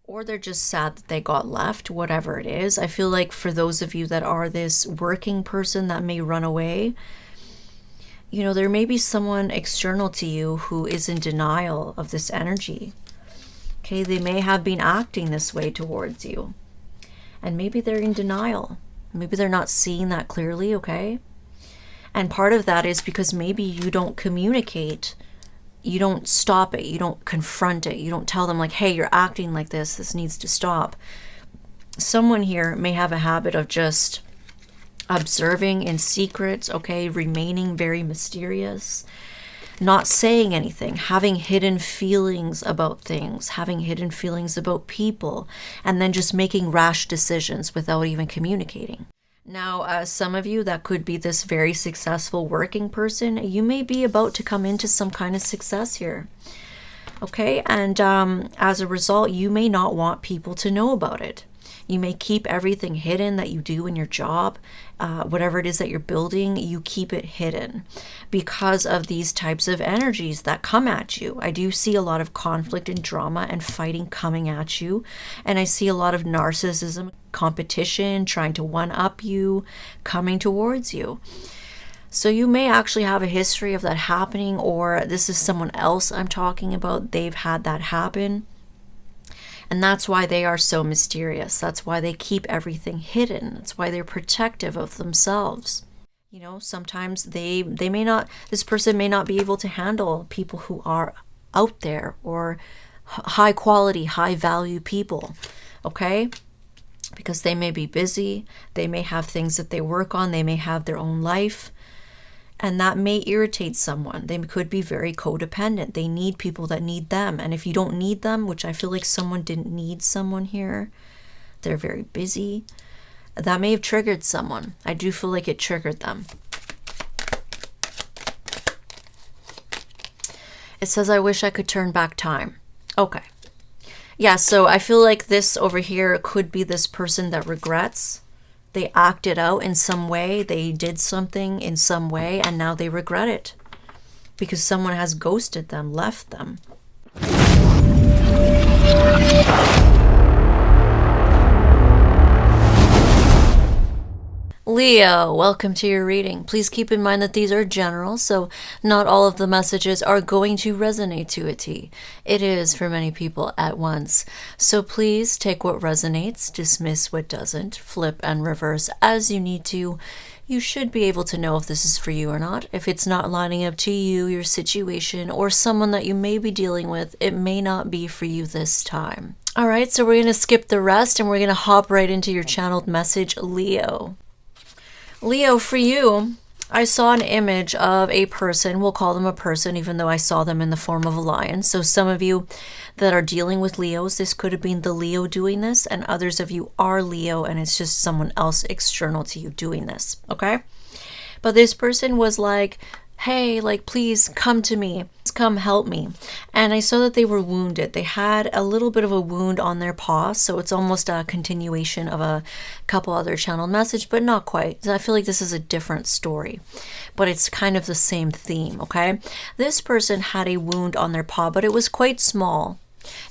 or they're just sad that they got left, whatever it is. I feel like for those of you that are this working person that may run away, you know, there may be someone external to you who is in denial of this energy. Okay, they may have been acting this way towards you. And maybe they're in denial. Maybe they're not seeing that clearly, okay? And part of that is because maybe you don't communicate. You don't stop it. You don't confront it. You don't tell them like, hey, you're acting like this. This needs to stop. Someone here may have a habit of just observing in secret, okay? Remaining very mysterious. Not saying anything, having hidden feelings about things, having hidden feelings about people, and then just making rash decisions without even communicating. Now, some of you, that could be this very successful working person. You may be about to come into some kind of success here. Okay, and as a result, you may not want people to know about it. You may keep everything hidden that you do in your job, whatever it is that you're building, you keep it hidden because of these types of energies that come at you. I do see a lot of conflict and drama and fighting coming at you. And I see a lot of narcissism, competition, trying to one-up you, coming towards you. So you may actually have a history of that happening, or this is someone else I'm talking about. They've had that happen. And that's why they are so mysterious. That's why they keep everything hidden. That's why they're protective of themselves. You know, sometimes they may not, this person may not be able to handle people who are out there, or high quality, high value people, okay? Because they may be busy. They may have things that they work on. They may have their own life. And that may irritate someone. They could be very codependent. They need people that need them. And if you don't need them, which I feel like someone didn't need someone here, they're very busy, that may have triggered someone. I do feel like it triggered them. It says, I wish I could turn back time. Okay. Yeah, so I feel like this over here could be this person that regrets. They acted out in some way, they did something in some way, and now they regret it because someone has ghosted them, left them. Leo, welcome to your reading. Please keep in mind that these are general, so not all of the messages are going to resonate to a T. It is for many people at once. So please take what resonates, dismiss what doesn't, flip and reverse as you need to. You should be able to know if this is for you or not. If it's not lining up to you, your situation, or someone that you may be dealing with, it may not be for you this time. All right, so we're going to skip the rest and we're going to hop right into your channeled message, Leo. Leo, for you, I saw an image of a person. We'll call them a person, even though I saw them in the form of a lion. So some of you that are dealing with Leos, this could have been the Leo doing this, and others of you are Leo, and it's just someone else external to you doing this, okay? But this person was like, hey, like, please come to me. Come help me. And I saw that they were wounded. They had a little bit of a wound on their paw, so it's almost a continuation of a couple other channeled message, but not quite. I feel like this is a different story, but it's kind of the same theme, okay? This person had a wound on their paw, but it was quite small.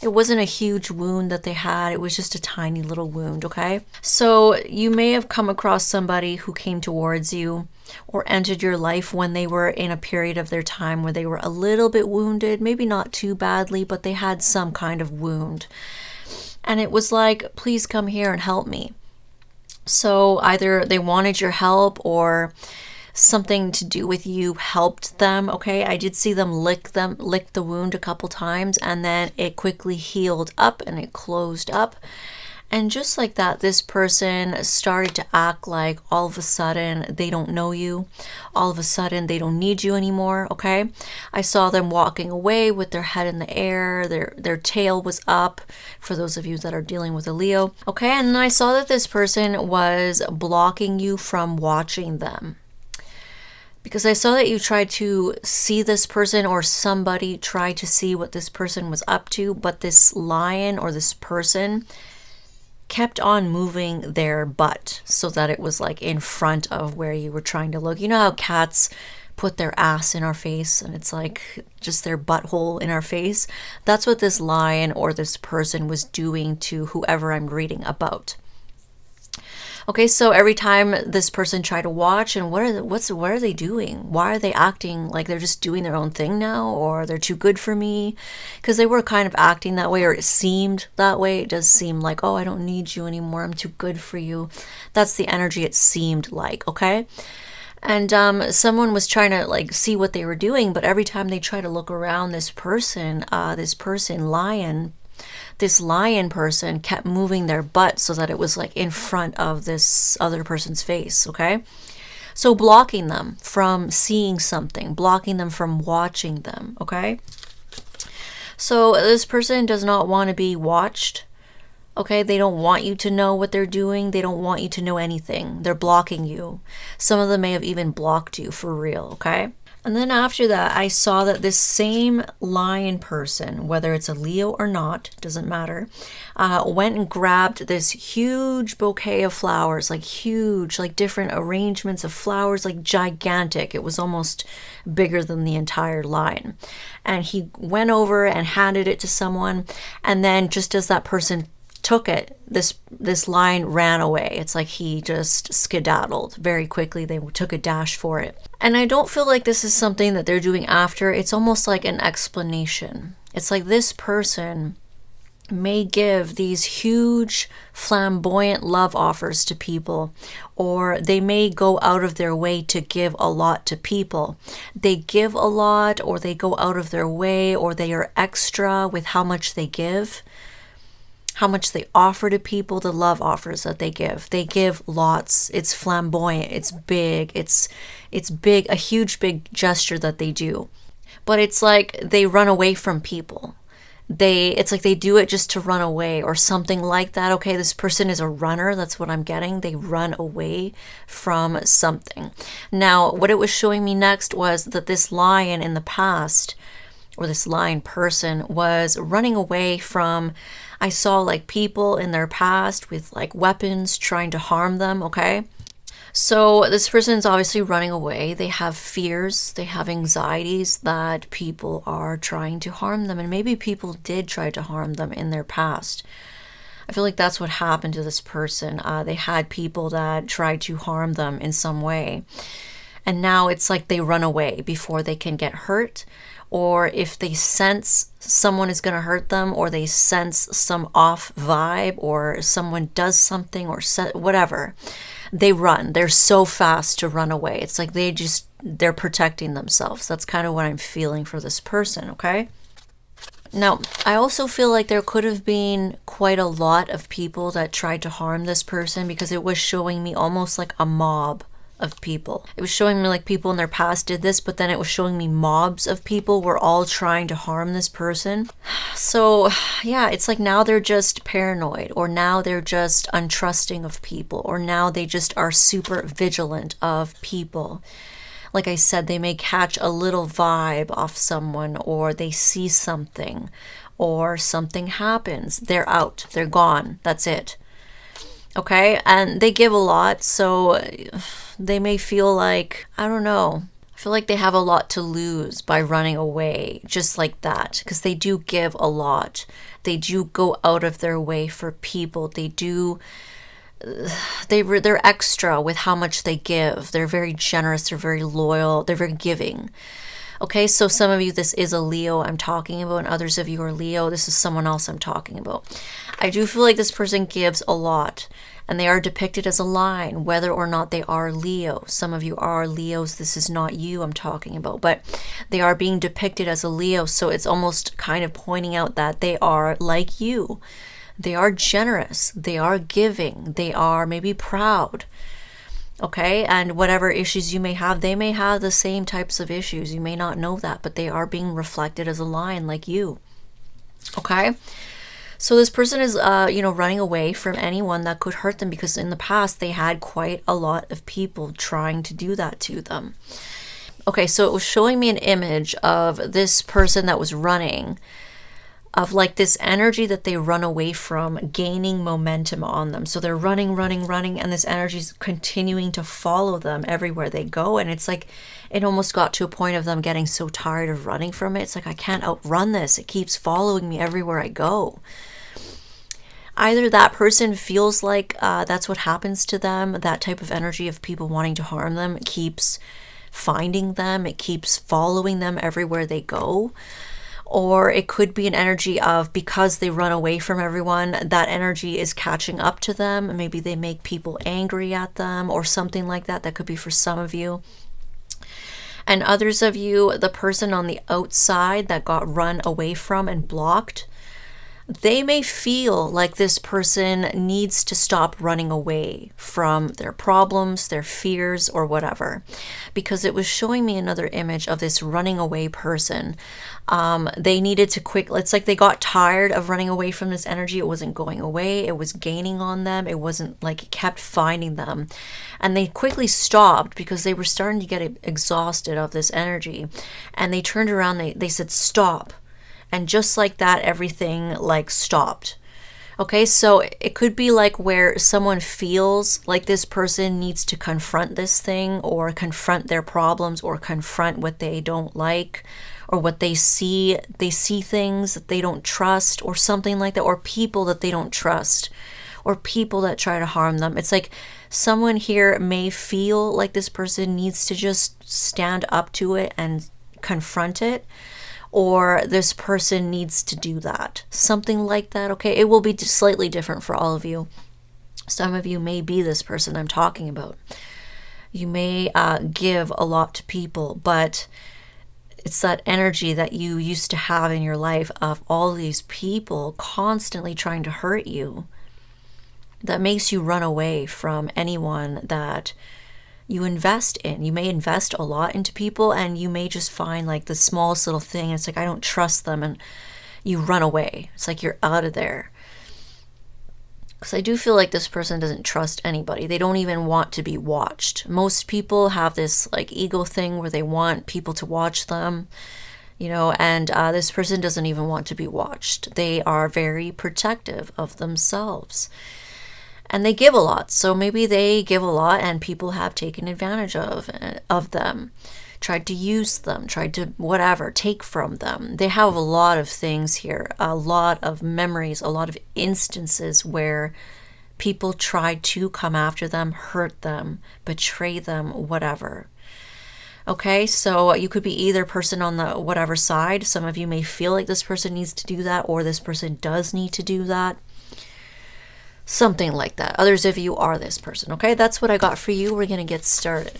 It wasn't a huge wound that they had. It was just a tiny little wound, okay? So you may have come across somebody who came towards you or entered your life when they were in a period of their time where they were a little bit wounded, maybe not too badly, but they had some kind of wound. And it was like, please come here and help me. So either they wanted your help or something to do with you helped them, okay? I did see them lick the wound a couple times, and then it quickly healed up and it closed up. And just like that, this person started to act like all of a sudden they don't know you. All of a sudden they don't need you anymore, okay? I saw them walking away with their head in the air. Their tail was up, for those of you that are dealing with a Leo, okay? And then I saw that this person was blocking you from watching them. Because I saw that you tried to see this person, or somebody tried to see what this person was up to, but this lion or this person kept on moving their butt so that it was like in front of where you were trying to look. You know how cats put their ass in our face and it's like just their butthole in our face. That's what this lion or this person was doing to whoever I'm reading about. Okay, so every time this person tried to watch, and what are they doing? Why are they acting like they're just doing their own thing now, or they're too good for me? Because they were kind of acting that way, or it seemed that way. It does seem like, oh, I don't need you anymore. I'm too good for you. That's the energy it seemed like, okay? And someone was trying to like see what they were doing, but every time they try to look around, this lion person kept moving their butt so that it was like in front of this other person's face, okay? So blocking them from seeing something, blocking them from watching them, okay? So this person does not want to be watched, okay? They don't want you to know what they're doing. They don't want you to know anything. They're blocking you. Some of them may have even blocked you for real, okay? And then after that, I saw that this same lion person, whether it's a Leo or not, doesn't matter, went and grabbed this huge bouquet of flowers, like huge, like different arrangements of flowers, like gigantic. It was almost bigger than the entire line. And he went over and handed it to someone. And then just as that person took it, this lion ran away. It's like he just skedaddled very quickly. They took a dash for it. And I don't feel like this is something that they're doing after. It's almost like an explanation. It's like this person may give these huge flamboyant love offers to people, or they may go out of their way to give a lot to people. They give a lot, or they go out of their way, or they are extra with how much they give, how much they offer to people, the love offers that they give. They give lots. It's flamboyant. It's big. It's big, a huge big gesture that they do. But it's like they run away from people. It's like they do it just to run away or something like that. Okay, this person is a runner. That's what I'm getting. They run away from something. Now, what it was showing me next was that this lion in the past, or this lion person, was running away from, I saw like people in their past with like weapons trying to harm them, okay? So this person's obviously running away. They have fears, they have anxieties that people are trying to harm them, and maybe people did try to harm them in their past. I feel like that's what happened to this person. They had people that tried to harm them in some way. And now it's like they run away before they can get hurt, or if they sense someone is going to hurt them, or they sense some off vibe, or someone does something, or whatever, they run. They're so fast to run away. It's like they're protecting themselves. That's kind of what I'm feeling for this person, okay? Now, I also feel like there could have been quite a lot of people that tried to harm this person, because it was showing me almost like a mob of people. It was showing me like people in their past did this, but then it was showing me mobs of people were all trying to harm this person. So yeah, it's like now they're just paranoid, or now they're just untrusting of people, or now they just are super vigilant of people. Like I said, they may catch a little vibe off someone, or they see something, or something happens. They're out, they're gone, that's it. Okay, and they give a lot, so they may feel like, I don't know, I feel like they have a lot to lose by running away just like that, because they do give a lot. They do go out of their way for people. They're extra with how much they give. They're very generous, they're very loyal, they're very giving. Okay, so some of you, this is a Leo I'm talking about, and others of you are Leo. This is someone else I'm talking about. I do feel like this person gives a lot, and they are depicted as a lion, whether or not they are Leo. Some of you are Leos. This is not you I'm talking about, but they are being depicted as a Leo, so it's almost kind of pointing out that they are like you. They are generous. They are giving. They are maybe proud. Okay, and whatever issues you may have, they may have the same types of issues. You may not know that, but they are being reflected as a lion like you. Okay, so this person is, running away from anyone that could hurt them, because in the past they had quite a lot of people trying to do that to them. Okay, so it was showing me an image of this person that was running. of like this energy that they run away from gaining momentum on them. So they're running, and this energy is continuing to follow them everywhere they go. And it's like, it almost got to a point of them getting so tired of running from it. It's like, I can't outrun this. It keeps following me everywhere I go. Either that person feels like that's what happens to them. That type of energy of people wanting to harm them keeps finding them. It keeps following them everywhere they go. Or it could be an energy of, because they run away from everyone, that energy is catching up to them. Maybe they make people angry at them or something like that. That could be for some of you. And others of you, the person on the outside that got run away from and blocked, they may feel like this person needs to stop running away from their problems, their fears, or whatever. Because it was showing me another image of this running away person. They needed to it's like they got tired of running away from this energy. It wasn't going away. It was gaining on them. It wasn't like, it kept finding them. And they quickly stopped because they were starting to get exhausted of this energy. And they turned around, they said, stop. And just like that, everything like stopped. Okay, so it could be like where someone feels like this person needs to confront this thing, or confront their problems, or confront what they don't like, or what they see. They see things that they don't trust, or something like that, or people that they don't trust, or people that try to harm them. It's like someone here may feel like this person needs to just stand up to it and confront it. Or this person needs to do that. Something like that, okay? It will be slightly different for all of you. Some of you may be this person I'm talking about. You may give a lot to people, but it's that energy that you used to have in your life of all these people constantly trying to hurt you that makes you run away from anyone that you invest in. You may invest a lot into people, and you may just find like the smallest little thing. It's like, I don't trust them, and you run away. It's like you're out of there. Because I do feel like this person doesn't trust anybody. They don't even want to be watched. Most people have this like ego thing where they want people to watch them, you know, and this person doesn't even want to be watched. They are very protective of themselves. And they give a lot. So maybe they give a lot and people have taken advantage of them, tried to use them, tried to whatever, take from them. They have a lot of things here, a lot of memories, a lot of instances where people tried to come after them, hurt them, betray them, whatever. Okay, so you could be either person on the whatever side. Some of you may feel like this person needs to do that, or this person does need to do that. Something like that. Others of you are this person. Okay, that's what I got for you. We're going to get started.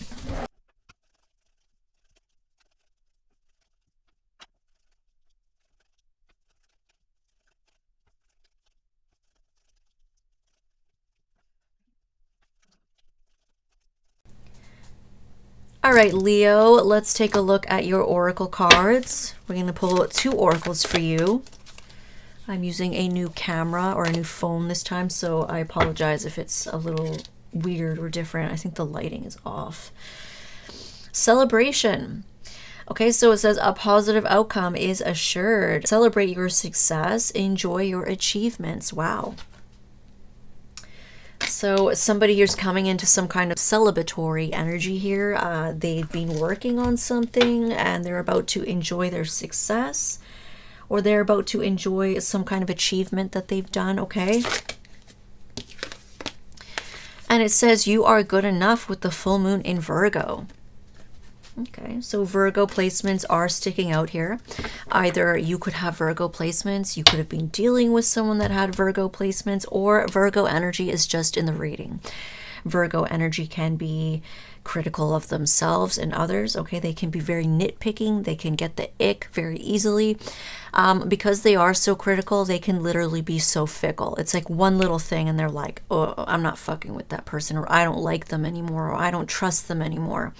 All right, Leo, let's take a look at your oracle cards. We're going to pull 2 oracles for you. I'm using a new camera or a new phone this time, so I apologize if it's a little weird or different. I think the lighting is off. Celebration. Okay, so it says a positive outcome is assured. Celebrate your success. Enjoy your achievements. Wow. So somebody here's coming into some kind of celebratory energy here. They've been working on something and they're about to enjoy their success. Or they're about to enjoy some kind of achievement that they've done, okay? And it says you are good enough with the full moon in Virgo. Okay, so Virgo placements are sticking out here. Either you could have Virgo placements, you could have been dealing with someone that had Virgo placements, or Virgo energy is just in the reading. Virgo energy can be critical of themselves and others. Okay, they can be very nitpicking. They can get the ick very easily. Because they are so critical, they can literally be so fickle. It's like one little thing and they're like, oh, I'm not fucking with that person, or I don't like them anymore, or I don't trust them anymore.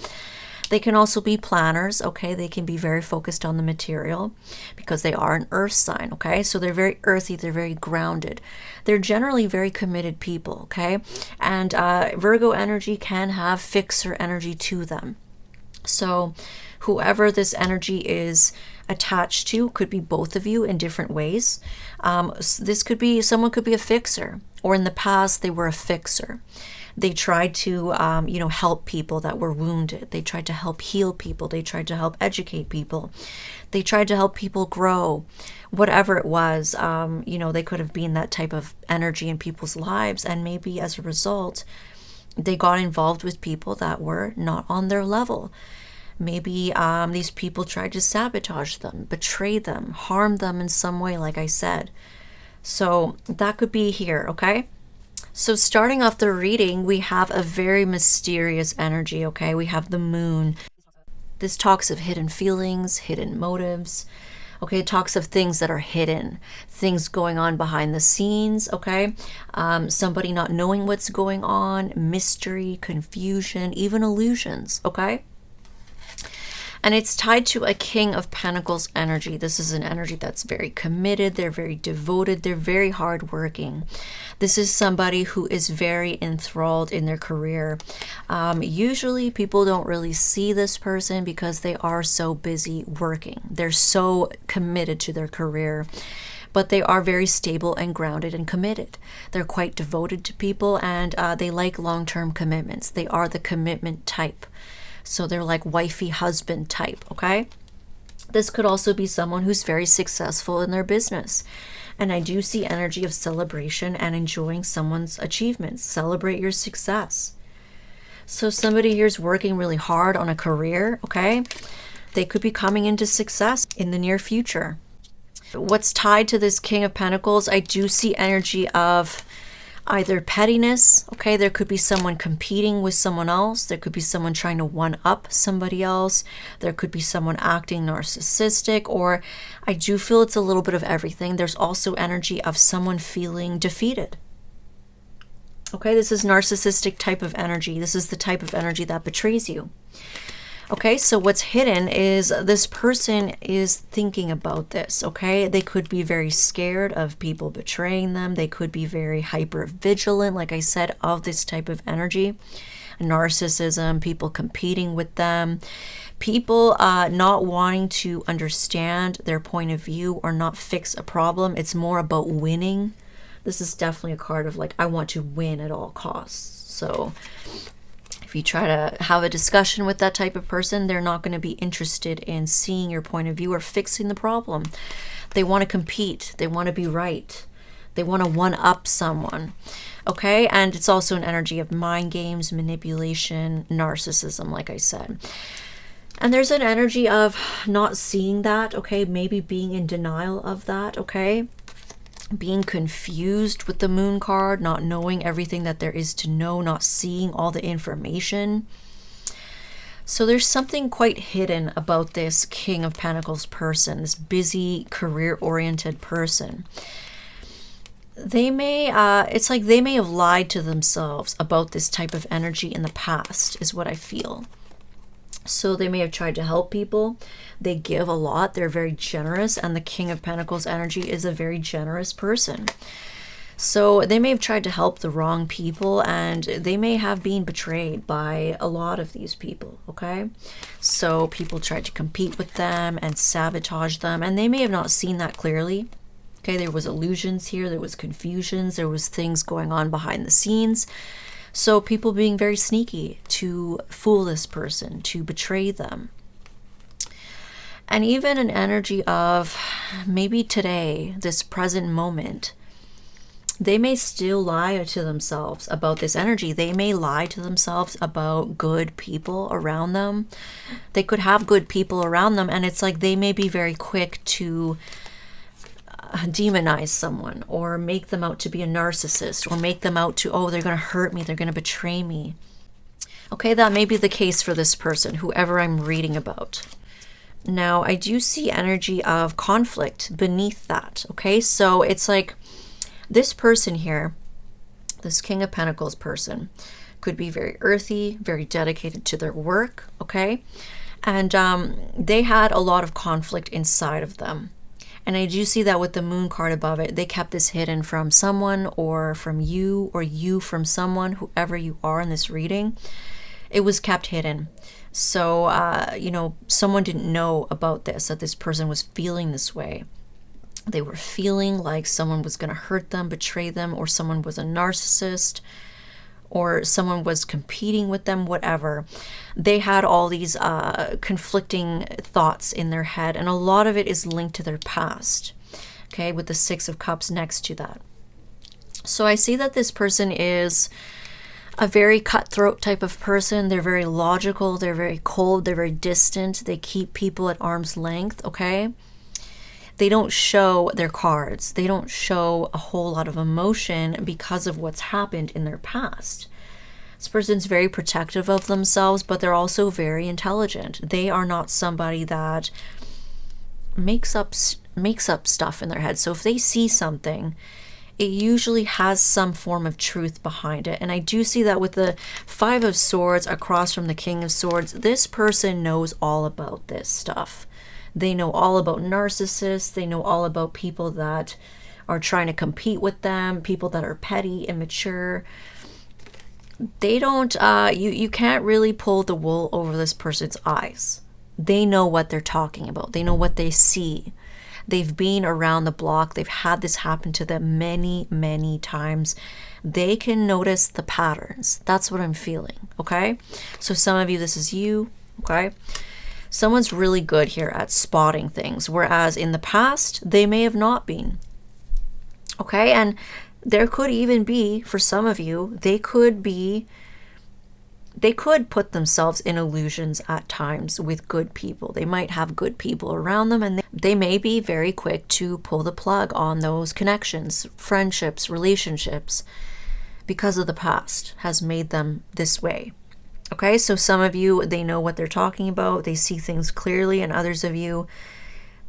They can also be planners, okay? They can be very focused on the material because they are an earth sign, okay? So they're very earthy, they're very grounded. They're generally very committed people, okay? And Virgo energy can have fixer energy to them. So whoever this energy is attached to could be both of you in different ways. This could be, someone could be a fixer, or in the past they were a fixer. They tried to, help people that were wounded. They tried to help heal people. They tried to help educate people. They tried to help people grow. Whatever it was, they could have been that type of energy in people's lives. And maybe as a result, they got involved with people that were not on their level. Maybe these people tried to sabotage them, betray them, harm them in some way, like I said. So that could be here, okay? So starting off the reading, we have a very mysterious energy, okay? We have the moon. This talks of hidden feelings, hidden motives. Okay, it talks of things that are hidden, things going on behind the scenes, okay? Somebody not knowing what's going on, mystery, confusion, even illusions, okay? And it's tied to a King of Pentacles energy. This is an energy that's very committed. They're very devoted. They're very hardworking. This is somebody who is very enthralled in their career. Usually people don't really see this person because they are so busy working. They're so committed to their career. But they are very stable and grounded and committed. They're quite devoted to people, and they like long-term commitments. They are the commitment type. So they're like wifey husband type, okay? This could also be someone who's very successful in their business. And I do see energy of celebration and enjoying someone's achievements. Celebrate your success. So somebody here is working really hard on a career, okay? They could be coming into success in the near future. What's tied to this King of Pentacles, I do see energy of either pettiness, okay? There could be someone competing with someone else. There could be someone trying to one-up somebody else. There could be someone acting narcissistic, or I do feel it's a little bit of everything. There's also energy of someone feeling defeated. Okay, this is narcissistic type of energy. This is the type of energy that betrays you. Okay, so what's hidden is this person is thinking about this, okay? They could be very scared of people betraying them. They could be very hyper vigilant, like I said, of this type of energy. Narcissism, people competing with them, people not wanting to understand their point of view or not fix a problem. It's more about winning. This is definitely a card of like, I want to win at all costs. So if you try to have a discussion with that type of person, they're not going to be interested in seeing your point of view or fixing the problem. They want to compete. They want to be right. They want to one-up someone. Okay? And it's also an energy of mind games, manipulation, narcissism, like I said. And there's an energy of not seeing that, okay? Maybe being in denial of that, okay? Being confused with the moon card, not knowing everything that there is to know, not seeing all the information. So there's something quite hidden about this King of Pentacles person, this busy, career-oriented person. They may, it's like they may have lied to themselves about this type of energy in the past, is what I feel. So they may have tried to help people. They give a lot. They're very generous. And the King of Pentacles energy is a very generous person. So they may have tried to help the wrong people, and they may have been betrayed by a lot of these people, okay? So people tried to compete with them and sabotage them, and they may have not seen that clearly. Okay, there was illusions here. There was confusions. There was things going on behind the scenes. So people being very sneaky to fool this person, to betray them. And even an energy of maybe today, this present moment, they may still lie to themselves about this energy. They may lie to themselves about good people around them. They could have good people around them, and it's like they may be very quick to demonize someone or make them out to be a narcissist or make them out to, oh, they're going to hurt me, they're going to betray me. Okay, that may be the case for this person, whoever I'm reading about. Now, I do see energy of conflict beneath that, okay? So it's like this person here, this King of Pentacles person, could be very earthy, very dedicated to their work, okay? And they had a lot of conflict inside of them. And I do see that with the moon card above it. They kept this hidden from someone, or from you, or you from someone, whoever you are in this reading. it was kept hidden. So, you know, someone didn't know about this, that this person was feeling this way. They were feeling like someone was going to hurt them, betray them, or someone was a narcissist, or someone was competing with them, whatever. They had all these conflicting thoughts in their head, and a lot of it is linked to their past, okay, with the Six of Cups next to that. So I see that this person is a very cutthroat type of person. They're very logical, they're very cold, they're very distant, they keep people at arm's length, okay? They don't show their cards. They don't show a whole lot of emotion because of what's happened in their past. This person's very protective of themselves, but they're also very intelligent. They are not somebody that makes up stuff in their head. So if they see something, it usually has some form of truth behind it. And I do see that with the Five of Swords across from the King of Swords. This person knows all about this stuff. They know all about narcissists. They know all about people that are trying to compete with them, people that are petty, immature. They don't, you can't really pull the wool over this person's eyes. They know what they're talking about. They know what they see. They've been around the block. They've had this happen to them many, many times. They can notice the patterns. That's what I'm feeling, okay? So some of you, this is you, okay? Someone's really good here at spotting things, whereas in the past, they may have not been. Okay, and there could even be, for some of you, they could put themselves in illusions at times with good people. They might have good people around them, and they may be very quick to pull the plug on those connections, friendships, relationships, because of the past has made them this way. Okay, so some of you, they know what they're talking about. They see things clearly, and others of you,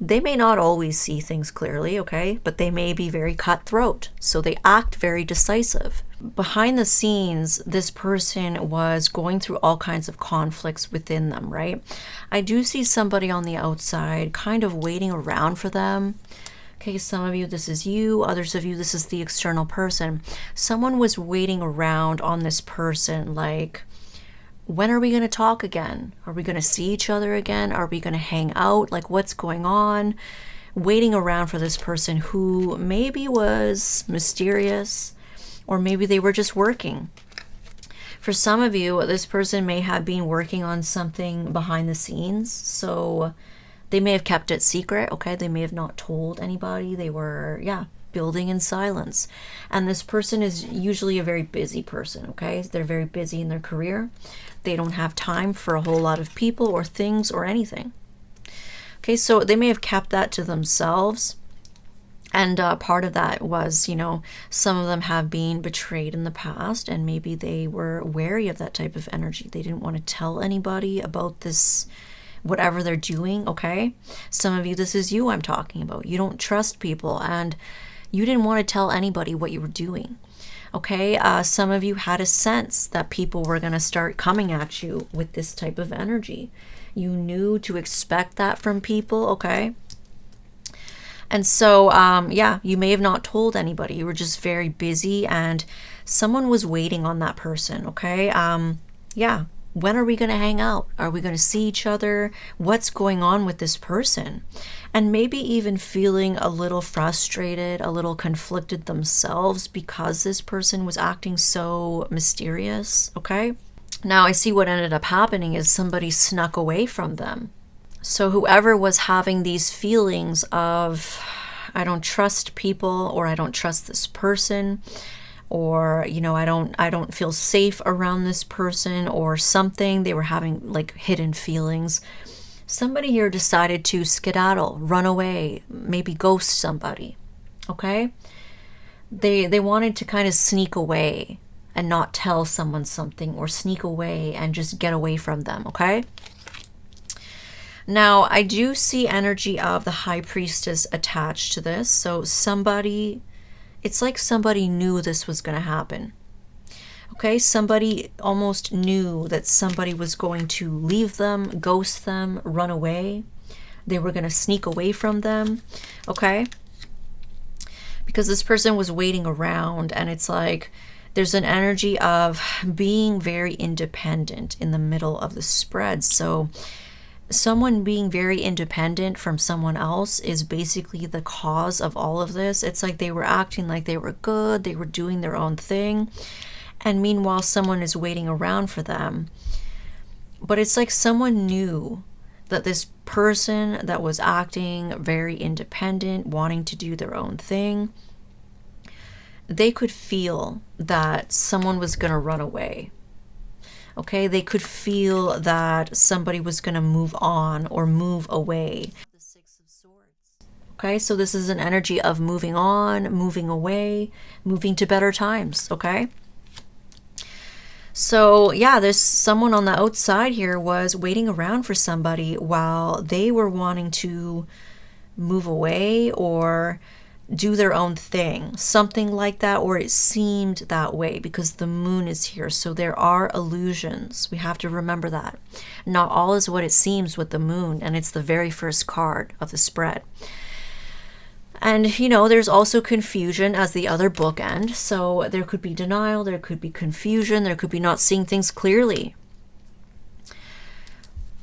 they may not always see things clearly, okay? But they may be very cutthroat, so they act very decisive. Behind the scenes, this person was going through all kinds of conflicts within them, right? I do see somebody on the outside kind of waiting around for them. Okay, some of you, this is you. Others of you, this is the external person. Someone was waiting around on this person, like, when are we going to talk again? Are we going to see each other again? Are we going to hang out? Like, what's going on? Waiting around for this person who maybe was mysterious, or maybe they were just working. For some of you, this person may have been working on something behind the scenes. So they may have kept it secret, okay? They may have not told anybody. They were, building in silence. And this person is usually a very busy person, okay? They're very busy in their career. They don't have time for a whole lot of people or things or anything. Okay, so they may have kept that to themselves. And part of that was, you know, some of them have been betrayed in the past, and maybe they were wary of that type of energy. They didn't want to tell anybody about this, whatever they're doing, okay? Some of you, this is you I'm talking about. You don't trust people, and you didn't want to tell anybody what you were doing. Okay, some of you had a sense that people were going to start coming at you with this type of energy. You knew to expect that from people, okay? And so, you may have not told anybody. You were just very busy, and someone was waiting on that person, okay? When are we going to hang out? Are we going to see each other? What's going on with this person? And maybe even feeling a little frustrated, a little conflicted themselves because this person was acting so mysterious, okay? Now I see what ended up happening is somebody snuck away from them. So whoever was having these feelings of, I don't trust people, or I don't trust this person, or, you know, I don't feel safe around this person, or something, they were having like hidden feelings. Somebody here decided to skedaddle, run away, maybe ghost somebody, okay? They wanted to kind of sneak away and not tell someone something, or sneak away and just get away from them, okay? Now, I do see energy of the High Priestess attached to this. So somebody, it's like somebody knew this was going to happen. Okay, somebody almost knew that somebody was going to leave them, ghost them, run away. They were going to sneak away from them, okay? Because this person was waiting around, and it's like There's an energy of being very independent in the middle of the spread. So someone being very independent from someone else is basically the cause of all of this. It's like they were acting like they were good, they were doing their own thing, and meanwhile someone is waiting around for them. But it's like someone knew that this person that was acting very independent, wanting to do their own thing, they could feel that someone was going to run away. Okay, they could feel that somebody was going to move on or move away. The Six of Swords. Okay, so this is an energy of moving on, moving away, moving to better times. Okay. So yeah, there's someone on the outside here was waiting around for somebody while they were wanting to move away or do their own thing, something like that, or it seemed that way because the moon is here. So there are illusions. We have to remember that. Not all is what it seems with the moon, and it's the very first card of the spread. And, you know, there's also confusion as the other bookend. So there could be denial, there could be confusion, there could be not seeing things clearly.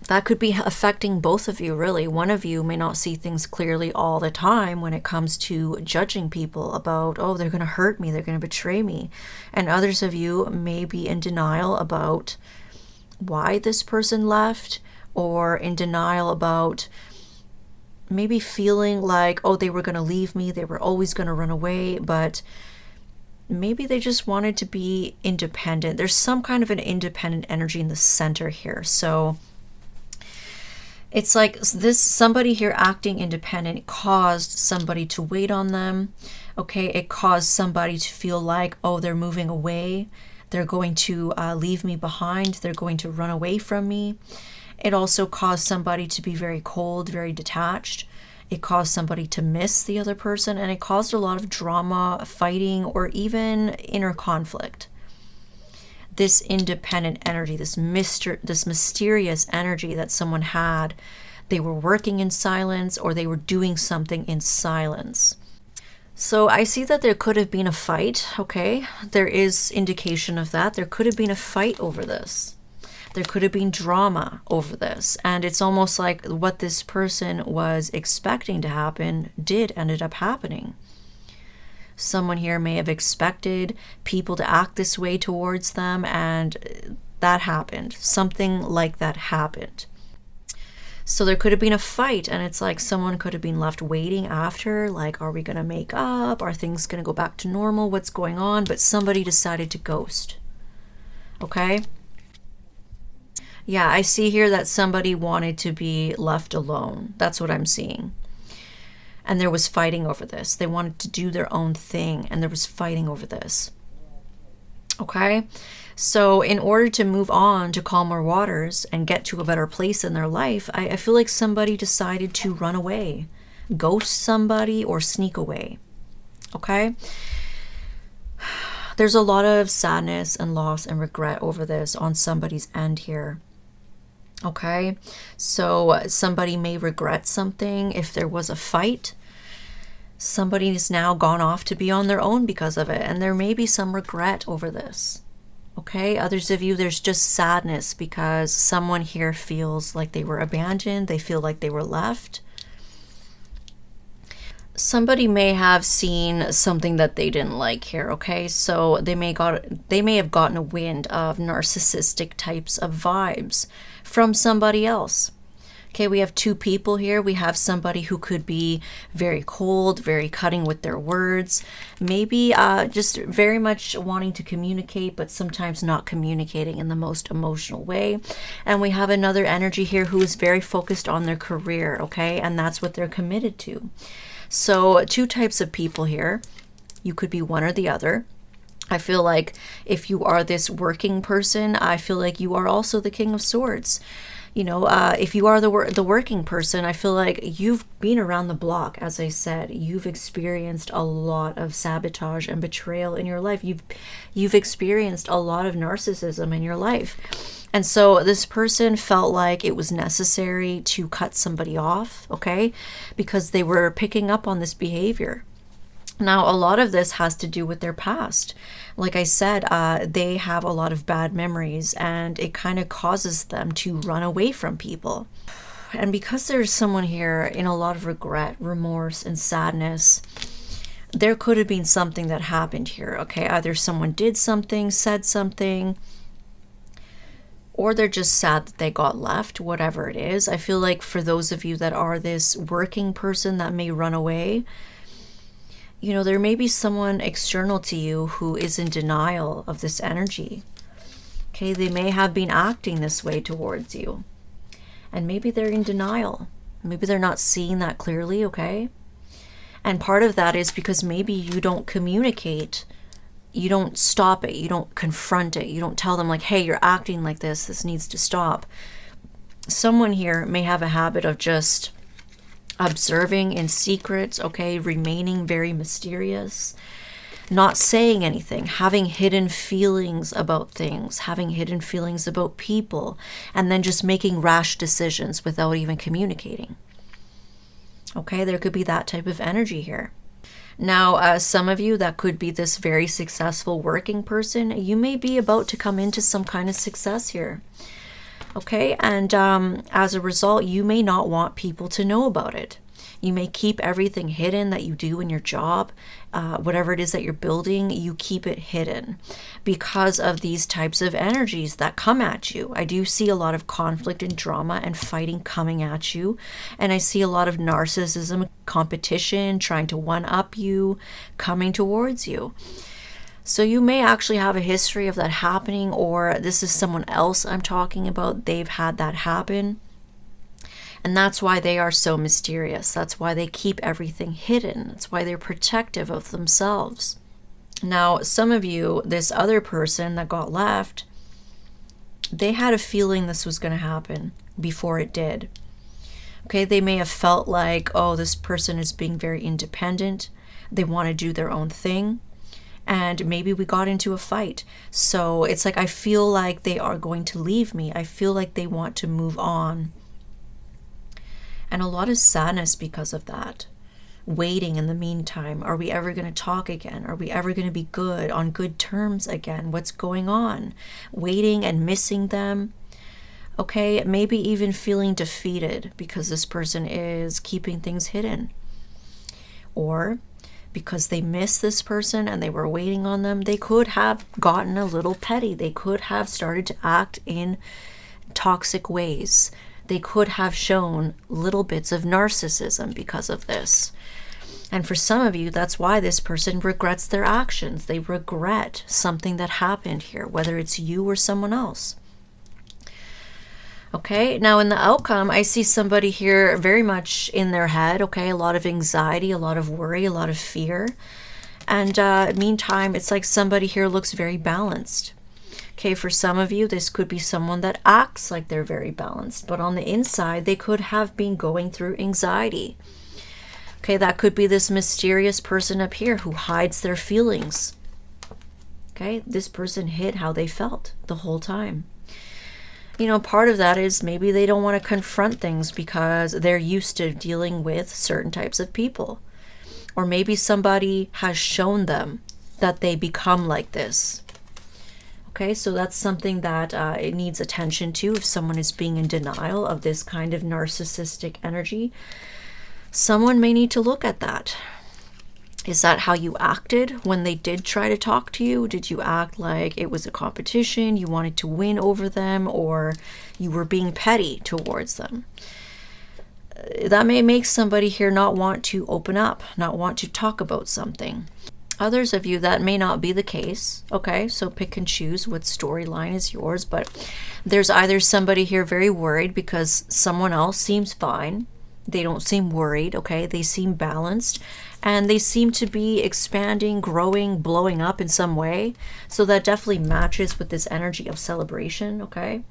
That could be affecting both of you, really. One of you may not see things clearly all the time when it comes to judging people about, oh, they're going to hurt me, they're going to betray me. And others of you may be in denial about why this person left, or in denial about maybe feeling like, oh, they were going to leave me, they were always going to run away, but maybe they just wanted to be independent. There's some kind of an independent energy in the center here. So it's like this, somebody here acting independent caused somebody to wait on them. Okay, it caused somebody to feel like, oh, they're moving away. They're going to leave me behind. They're going to run away from me. It also caused somebody to be very cold, very detached. It caused somebody to miss the other person, and it caused a lot of drama, fighting, or even inner conflict. This independent energy, this mysterious energy that someone had, they were working in silence or they were doing something in silence. So I see that there could have been a fight, okay? There is indication of that. There could have been a fight over this. There could have been drama over this. And it's almost like what this person was expecting to happen ended up happening. Someone here may have expected people to act this way towards them, and that happened. Something like that happened. So there could have been a fight, and it's like someone could have been left waiting after, like, are we going to make up? Are things going to go back to normal? What's going on? But somebody decided to ghost. Okay? Yeah, I see here that somebody wanted to be left alone. That's what I'm seeing. And there was fighting over this. They wanted to do their own thing, and there was fighting over this. Okay? So in order to move on to calmer waters and get to a better place in their life, I feel like somebody decided to run away, ghost somebody, or sneak away. Okay? There's a lot of sadness and loss and regret over this on somebody's end here. Okay, so somebody may regret something if there was a fight. Somebody's now gone off to be on their own because of it, and there may be some regret over this. Okay, others of you, there's just sadness because someone here feels like they were abandoned, they feel like they were left. Somebody may have seen something that they didn't like here, okay? So they may have gotten a wind of narcissistic types of vibes from somebody else. Okay, we have two people here. We have somebody who could be very cold, very cutting with their words, maybe just very much wanting to communicate, but sometimes not communicating in the most emotional way. And we have another energy here who is very focused on their career, okay? And that's what they're committed to. So two types of people here. You could be one or the other. I feel like if you are this working person, I feel like you are also the King of Swords. You know, if you are the working person, I feel like you've been around the block. As I said, you've experienced a lot of sabotage and betrayal in your life. You've experienced a lot of narcissism in your life. And so this person felt like it was necessary to cut somebody off, okay? Because they were picking up on this behavior. Now, a lot of this has to do with their past. Like I said, they have a lot of bad memories, and it kind of causes them to run away from people. And because there's someone here in a lot of regret, remorse, and sadness, there could have been something that happened here, okay? Either someone did something, said something, or they're just sad that they got left, whatever it is. I feel like for those of you that are this working person that may run away, you know, there may be someone external to you who is in denial of this energy. Okay, they may have been acting this way towards you. And maybe they're in denial. Maybe they're not seeing that clearly, okay? And part of that is because maybe you don't communicate. You don't stop it. You don't confront it. You don't tell them like, hey, you're acting like this. This needs to stop. Someone here may have a habit of just observing in secret, okay, remaining very mysterious, not saying anything, having hidden feelings about things, having hidden feelings about people, and then just making rash decisions without even communicating. Okay, there could be that type of energy here. Now, some of you that could be this very successful working person, you may be about to come into some kind of success here. Okay, and as a result, you may not want people to know about it. You may keep everything hidden that you do in your job, whatever it is that you're building, you keep it hidden because of these types of energies that come at you. I do see a lot of conflict and drama and fighting coming at you, and I see a lot of narcissism, competition, trying to one-up you, coming towards you. So you may actually have a history of that happening, or this is someone else I'm talking about. They've had that happen. And that's why they are so mysterious. That's why they keep everything hidden. That's why they're protective of themselves. Now, some of you, this other person that got left, they had a feeling this was going to happen before it did. Okay, they may have felt like, oh, this person is being very independent. They want to do their own thing. And maybe we got into a fight. So it's like, I feel like they are going to leave me. I feel like they want to move on. And a lot of sadness because of that. Waiting in the meantime. Are we ever going to talk again? Are we ever going to be good, on good terms again? What's going on? Waiting and missing them. Okay, maybe even feeling defeated because this person is keeping things hidden. Or because they miss this person and they were waiting on them, they could have gotten a little petty. They could have started to act in toxic ways. They could have shown little bits of narcissism because of this. And for some of you, that's why this person regrets their actions. They regret something that happened here, whether it's you or someone else. Okay, now in the outcome, I see somebody here very much in their head, okay, a lot of anxiety, a lot of worry, a lot of fear. And meantime, it's like somebody here looks very balanced. Okay, for some of you, this could be someone that acts like they're very balanced, but on the inside, they could have been going through anxiety. Okay, that could be this mysterious person up here who hides their feelings. Okay, this person hid how they felt the whole time. You know, part of that is maybe they don't want to confront things because they're used to dealing with certain types of people. Or maybe somebody has shown them that they become like this. Okay, so that's something that it needs attention to if someone is being in denial of this kind of narcissistic energy. Someone may need to look at that. Is that how you acted when they did try to talk to you? Did you act like it was a competition, you wanted to win over them, or you were being petty towards them? That may make somebody here not want to open up, not want to talk about something. Others of you, that may not be the case, okay? So pick and choose what storyline is yours, but there's either somebody here very worried because someone else seems fine. They don't seem worried, okay? They seem balanced, and they seem to be expanding, growing, blowing up in some way. So that definitely matches with this energy of celebration, okay?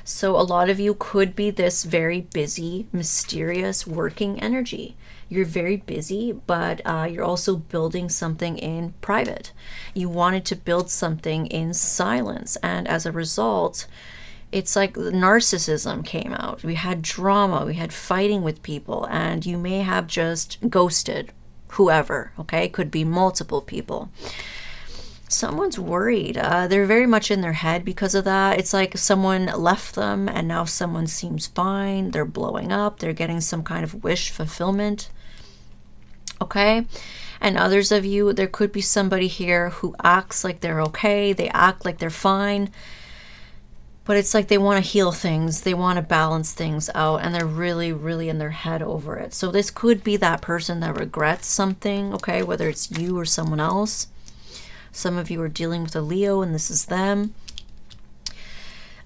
So a lot of you could be this very busy, mysterious, working energy. You're very busy, but you're also building something in private. You wanted to build something in silence, and as a result, it's like narcissism came out. We had drama, we had fighting with people, and you may have just ghosted, whoever, okay? Could be multiple people. Someone's worried. They're very much in their head because of that. It's like someone left them and now someone seems fine. They're blowing up. They're getting some kind of wish fulfillment. Okay? And others of you, there could be somebody here who acts like they're okay. They act like they're fine. But it's like they want to heal things. They want to balance things out. And they're really, really in their head over it. So this could be that person that regrets something, okay? Whether it's you or someone else. Some of you are dealing with a Leo and this is them.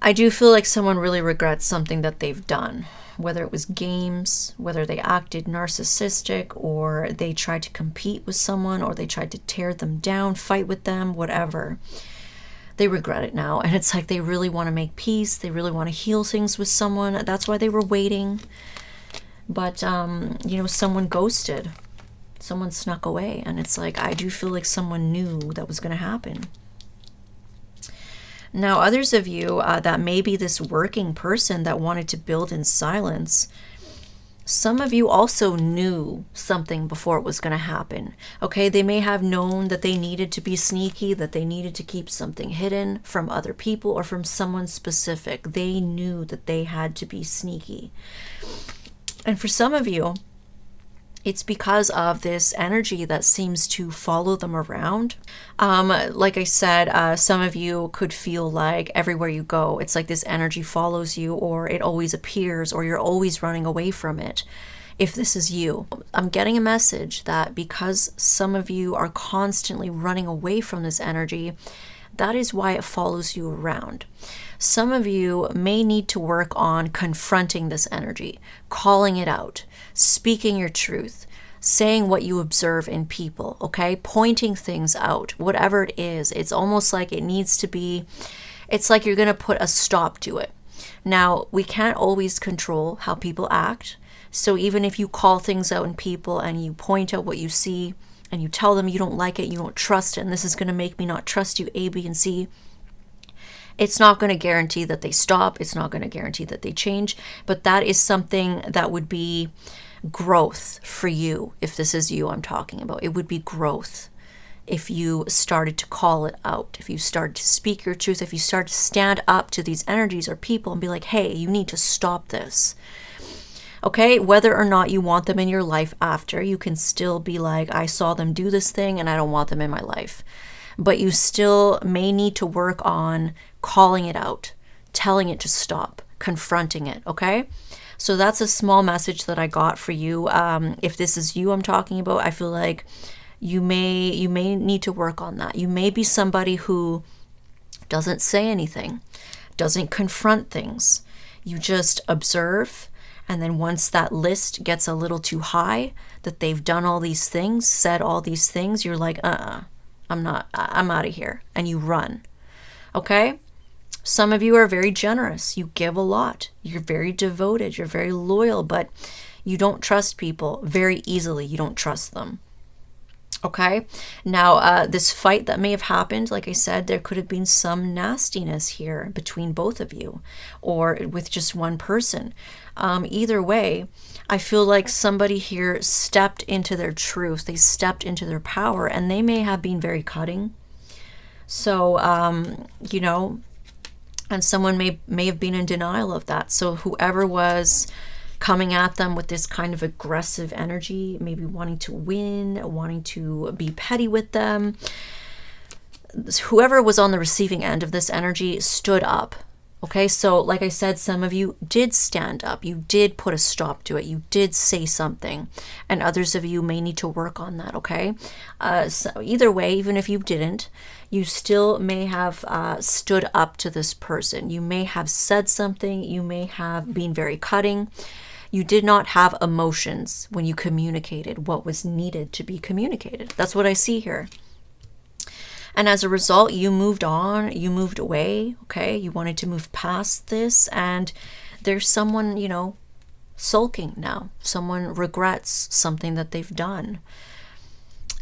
I do feel like someone really regrets something that they've done. Whether it was games, whether they acted narcissistic, or they tried to compete with someone, or they tried to tear them down, fight with them, whatever. They regret it now. And it's like they really want to make peace. They really want to heal things with someone. That's why they were waiting. But, you know, someone ghosted. Someone snuck away. And it's like, I do feel like someone knew that was going to happen. Now, others of you that may be this working person that wanted to build in silence, some of you also knew something before it was going to happen. Okay, they may have known that they needed to be sneaky, that they needed to keep something hidden from other people or from someone specific. They knew that they had to be sneaky. And for some of you, it's because of this energy that seems to follow them around. Like I said, some of you could feel like everywhere you go, it's like this energy follows you, or it always appears, or you're always running away from it. If this is you, I'm getting a message that because some of you are constantly running away from this energy, that is why it follows you around. Some of you may need to work on confronting this energy, calling it out, speaking your truth, saying what you observe in people, okay? Pointing things out, whatever it is. It's almost like it needs to be, it's like you're going to put a stop to it. Now, we can't always control how people act. So even if you call things out in people and you point out what you see and you tell them you don't like it, you don't trust it, and this is going to make me not trust you, A, B, and C, it's not going to guarantee that they stop. It's not going to guarantee that they change. But that is something that would be growth for you. If this is you I'm talking about, it would be growth. If you started to call it out, if you started to speak your truth, if you start to stand up to these energies or people and be like, hey, you need to stop this. Okay, whether or not you want them in your life after, you can still be like, I saw them do this thing and I don't want them in my life. But you still may need to work on calling it out, telling it to stop, confronting it, okay? So that's a small message that I got for you. If this is you I'm talking about, I feel like you may need to work on that. You may be somebody who doesn't say anything, doesn't confront things. You just observe, and then once that list gets a little too high, that they've done all these things, said all these things, you're like, I'm out of here. And you run. Okay? Some of you are very generous. You give a lot. You're very devoted. You're very loyal, but you don't trust people very easily. You don't trust them. Okay? Now, this fight that may have happened, like I said, there could have been some nastiness here between both of you or with just one person. Either way, I feel like somebody here stepped into their truth. They stepped into their power, and they may have been very cutting. So, you know, and someone may have been in denial of that. So whoever was coming at them with this kind of aggressive energy, maybe wanting to win, wanting to be petty with them, whoever was on the receiving end of this energy stood up. Okay, so like I said, some of you did stand up. You did put a stop to it. You did say something. And others of you may need to work on that, okay? So either way, even if you didn't, you still may have stood up to this person. You may have said something. You may have been very cutting. You did not have emotions when you communicated what was needed to be communicated. That's what I see here. And as a result, you moved on, you moved away, okay? You wanted to move past this, and there's someone, you know, sulking now. Someone regrets something that they've done.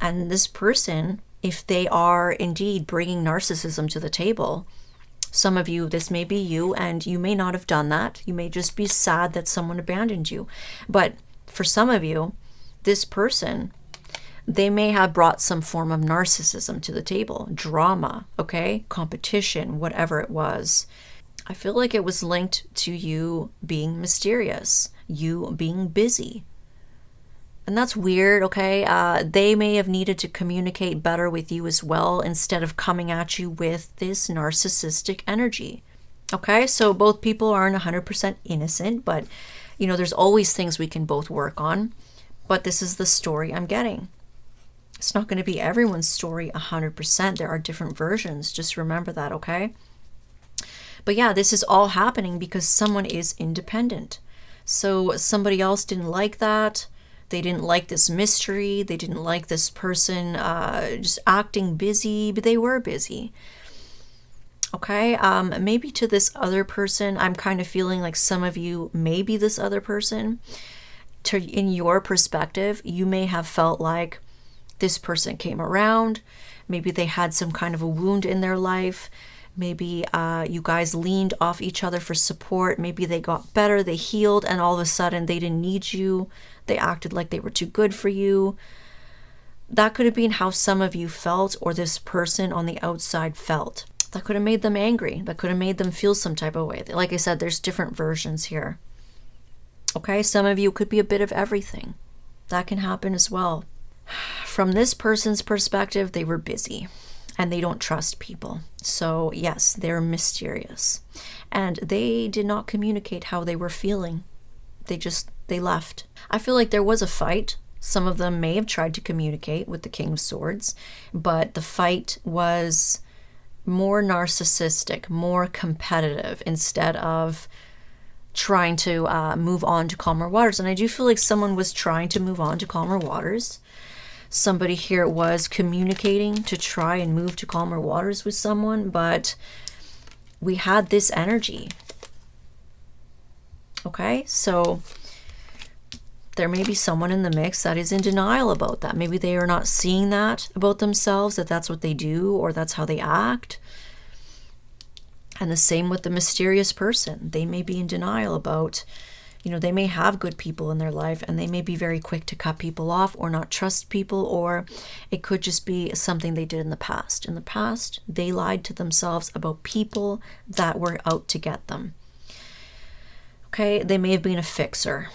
And this person, if they are indeed bringing narcissism to the table, some of you, this may be you, and you may not have done that. You may just be sad that someone abandoned you. But for some of you, this person, They may have brought some form of narcissism to the table, drama, okay, competition, whatever it was. I feel like it was linked to you being mysterious, you being busy. And that's weird, okay? They may have needed to communicate better with you as well instead of coming at you with this narcissistic energy. Okay, so both people aren't 100% innocent, but you know, there's always things we can both work on. But this is the story I'm getting. It's not going to be everyone's story 100%. There are different versions. Just remember that, okay? But yeah, this is all happening because someone is independent. So somebody else didn't like that. They didn't like this mystery. They didn't like this person just acting busy, but they were busy. Okay, maybe to this other person, I'm kind of feeling like some of you may be this other person. In your perspective, you may have felt like this person came around. Maybe they had some kind of a wound in their life. Maybe you guys leaned off each other for support. Maybe they got better, they healed, and all of a sudden they didn't need you. They acted like they were too good for you. That could have been how some of you felt, or this person on the outside felt. That could have made them angry. That could have made them feel some type of way. Like I said, there's different versions here. Okay, some of you could be a bit of everything. That can happen as well. From this person's perspective, they were busy and they don't trust people. So yes, they're mysterious. And they did not communicate how they were feeling. They left. I feel like there was a fight. Some of them may have tried to communicate with the King of Swords, but the fight was more narcissistic, more competitive, instead of trying to move on to calmer waters. And I do feel like someone was trying to move on to calmer waters. Somebody here was communicating to try and move to calmer waters with someone, but we had this energy. Okay, so there may be someone in the mix that is in denial about that. Maybe they are not seeing that about themselves, that that's what they do or that's how they act. And the same with the mysterious person. They may be in denial about, you know, they may have good people in their life and they may be very quick to cut people off or not trust people, or it could just be something they did in the past. In the past, they lied to themselves about people that were out to get them. Okay, they may have been a fixer.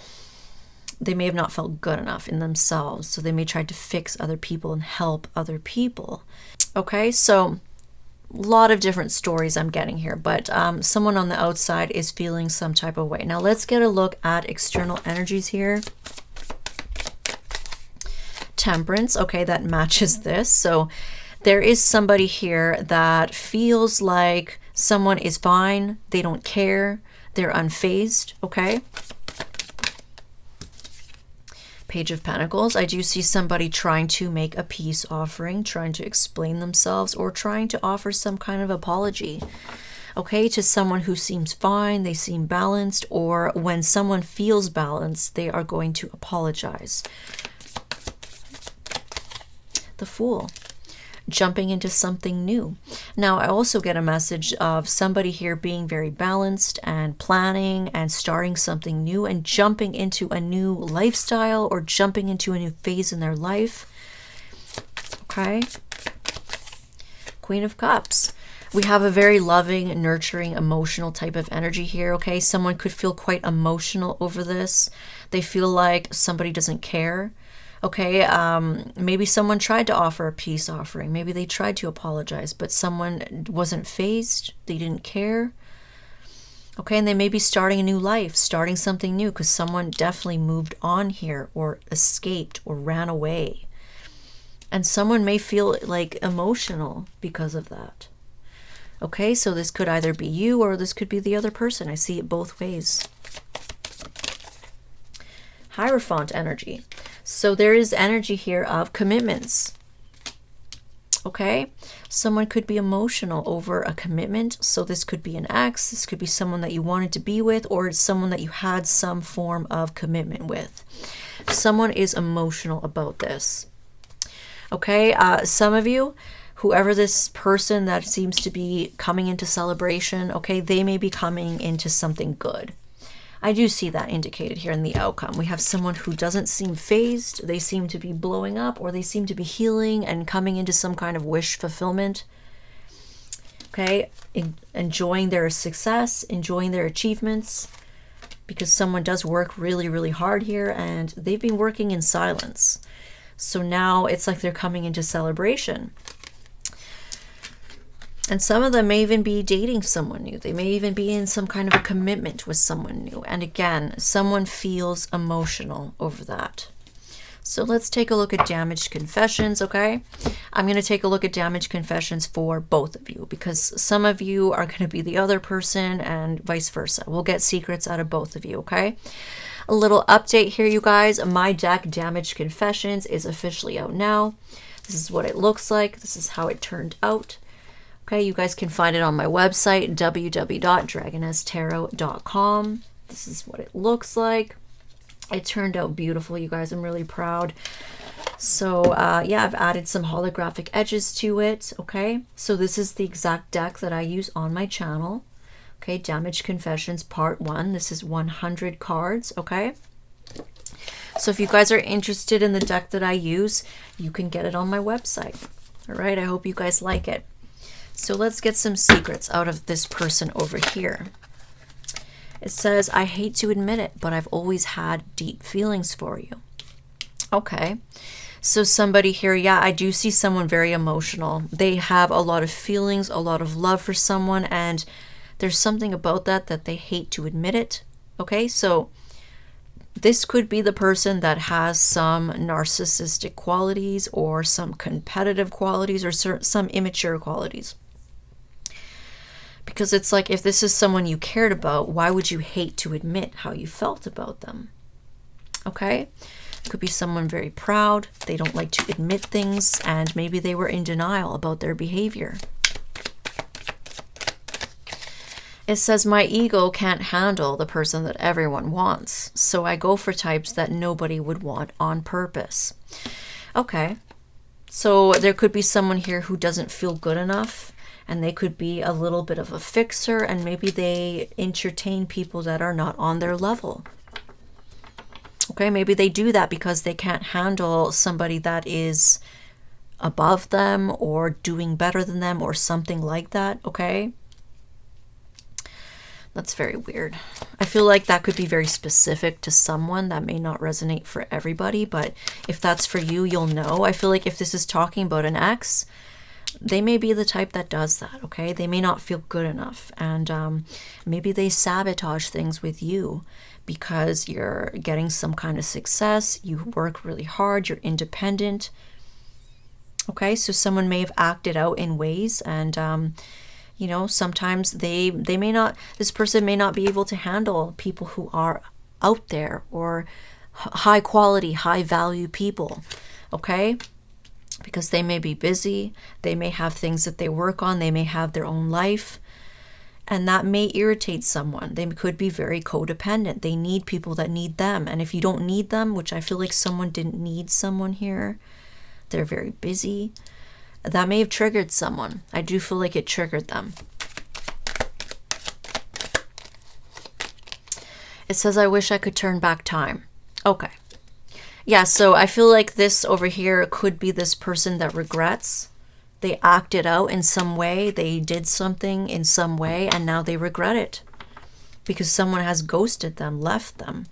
They may have not felt good enough in themselves, so they may try to fix other people and help other people. Okay, so a lot of different stories I'm getting here, but someone on the outside is feeling some type of way. Now let's get a look at external energies here. Temperance, okay, that matches this. So there is somebody here that feels like someone is fine, they don't care, they're unfazed, okay? Page of Pentacles. I do see somebody trying to make a peace offering, trying to explain themselves, or trying to offer some kind of apology, okay, to someone who seems fine, they seem balanced, or when someone feels balanced, they are going to apologize. The Fool. Jumping into something new. Now, I also get a message of somebody here being very balanced and planning and starting something new and jumping into a new lifestyle or jumping into a new phase in their life. Okay. Queen of Cups. We have a very loving, nurturing, emotional type of energy here, okay? Someone could feel quite emotional over this. They feel like somebody doesn't care. Okay, maybe someone tried to offer a peace offering. Maybe they tried to apologize, but someone wasn't fazed. They didn't care. Okay, and they may be starting a new life, starting something new, because someone definitely moved on here or escaped or ran away. And someone may feel like emotional because of that. Okay, so this could either be you or this could be the other person. I see it both ways. Hierophant energy. So there is energy here of commitments. Okay, someone could be emotional over a commitment. So this could be an ex, this could be someone that you wanted to be with, or it's someone that you had some form of commitment with. Someone is emotional about this. Okay, some of you, whoever this person that seems to be coming into celebration, okay, they may be coming into something good. I do see that indicated here in the outcome. We have someone who doesn't seem phased. They seem to be blowing up, or they seem to be healing and coming into some kind of wish fulfillment. Okay, enjoying their success, enjoying their achievements, because someone does work really, really hard here, and they've been working in silence. So now it's like they're coming into celebration. And some of them may even be dating someone new. They may even be in some kind of a commitment with someone new. And again, someone feels emotional over that. So let's take a look at damaged confessions, okay? I'm going to take a look at damaged confessions for both of you, because some of you are going to be the other person and vice versa. We'll get secrets out of both of you, okay? A little update here, you guys. My deck, Damaged Confessions, is officially out now. This is what it looks like. This is how it turned out. Okay, you guys can find it on my website, www.dragonestarot.com. This is what it looks like. It turned out beautiful, you guys. I'm really proud. So, yeah, I've added some holographic edges to it, okay? So this is the exact deck that I use on my channel. Okay, Damaged Confessions Part 1. This is 100 cards, okay? So if you guys are interested in the deck that I use, you can get it on my website. All right, I hope you guys like it. So let's get some secrets out of this person over here. It says, I hate to admit it, but I've always had deep feelings for you. Okay. So somebody here, yeah, I do see someone very emotional. They have a lot of feelings, a lot of love for someone, and there's something about that they hate to admit it. Okay. So this could be the person that has some narcissistic qualities or some competitive qualities or some immature qualities. Because it's like, if this is someone you cared about, why would you hate to admit how you felt about them? Okay? Could be someone very proud. They don't like to admit things, and maybe they were in denial about their behavior. It says, my ego can't handle the person that everyone wants, so I go for types that nobody would want on purpose. Okay. So there could be someone here who doesn't feel good enough, and they could be a little bit of a fixer, and maybe they entertain people that are not on their level. Okay, maybe they do that because they can't handle somebody that is above them or doing better than them or something like that, okay? That's very weird. I feel like that could be very specific to someone. That may not resonate for everybody, but if that's for you, you'll know. I feel like if this is talking about an ex, they may be the type that does that, okay? They may not feel good enough, and maybe they sabotage things with you because you're getting some kind of success, you work really hard, you're independent, okay? So someone may have acted out in ways, and you know, sometimes they may not, this person may not be able to handle people who are out there or high quality, high value people, okay? Because they may be busy, they may have things that they work on, they may have their own life, and that may irritate someone. They could be very codependent. They need people that need them, and if you don't need them, which I feel like someone didn't need someone here, they're very busy, that may have triggered someone. I do feel like it triggered them. It says, I wish I could turn back time. Okay. Yeah, so I feel like this over here could be this person that regrets. They acted out in some way. They did something in some way, and now they regret it because someone has ghosted them, left them.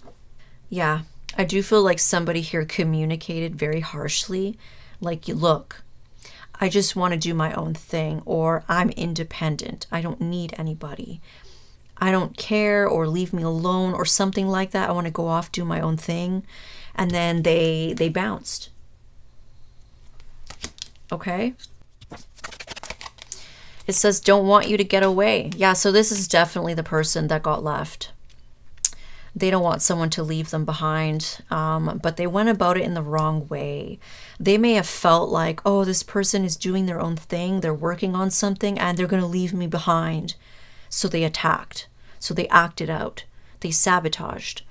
Yeah, I do feel like somebody here communicated very harshly. Like, look, I just want to do my own thing, or I'm independent. I don't need anybody. I don't care, or leave me alone, or something like that. I want to go off, do my own thing. And then they bounced. Okay? It says, don't want you to get away. Yeah, so this is definitely the person that got left. They don't want someone to leave them behind, but they went about it in the wrong way. They may have felt like, oh, this person is doing their own thing. They're working on something, and they're going to leave me behind. So they attacked. So they acted out. They sabotaged.